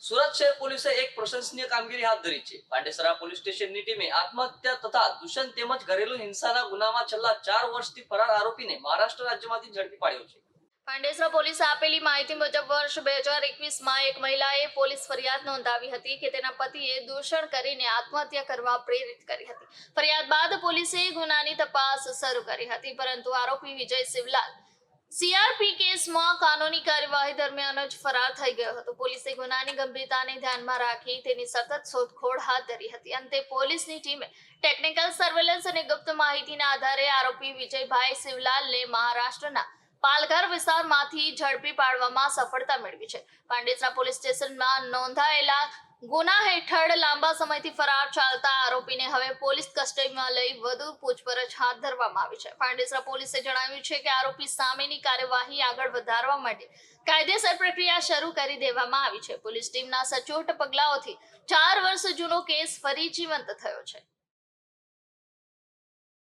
સુરત શહેર પોલીસે એક પ્રશંસનીય કામગીરી હાથ ધરી છે। પાંડેસરા પોલીસ સ્ટેશનની ટીમે આત્મહત્યા તથા દૂષણ તેમજ ઘરેલુ હિંસાના ગુનામાં છેલ્લા 4 વર્ષથી ફરાર આરોપીને મહારાષ્ટ્ર રાજ્યમાંથી ઝડપી પાડ્યો છે। પાંડેસરા પોલીસે આપેલી માહિતી મુજબ વર્ષ 2021માં એક મહિલાએ પોલીસ ફરિયાદ નોંધાવી હતી કે તેના પતિએ દૂષણ કરીને આત્મહત્યા કરવા પ્રેરિત કરી હતી। ફરિયાદ બાદ પોલીસે ગુનાની તપાસ શરૂ કરી હતી, પરંતુ આરોપી વિજય સિવલાલ સીઆરપી કેસમાં કાનૂની કાર્યવાહી દરમિયાન જ ફરાર થઈ ગયો હતો। પોલીસે ગુનાની ગંભીરતાને ધ્યાનમાં રાખી તેની સતત શોધખોળ હાથ ધરી હતી। અંતે પોલીસની ટીમે ટેકનિકલ સર્વેલન્સ અને ગુપ્ત માહિતીના આધારે આરોપી વિજયભાઈ સિવલાલને મહારાષ્ટ્રના પાલઘર વિસ્તારમાંથી ઝડપી પાડવામાં સફળતા મેળવી છે। પાંડેસરા પોલીસ સ્ટેશનમાં નોંધાયેલા ગુના હેઠળ લાંબા સમયથી ફરાર ચાલતા આરોપીને હવે પોલીસ કસ્ટડીમાં લઈ વધુ પૂછપરછ હાથ ધરવામાં આવી છે। પાંડેસરા પોલીસે જણાવ્યું છે કે આરોપી સામેની કાર્યવાહી આગળ વધારવા માટે કાયદેસર પ્રક્રિયા શરૂ કરી દેવામાં આવી છે। પોલીસ ટીમના સચોટ પગલાઓથી 4 વર્ષ જૂનો કેસ ફરી જીવંત થયો છે।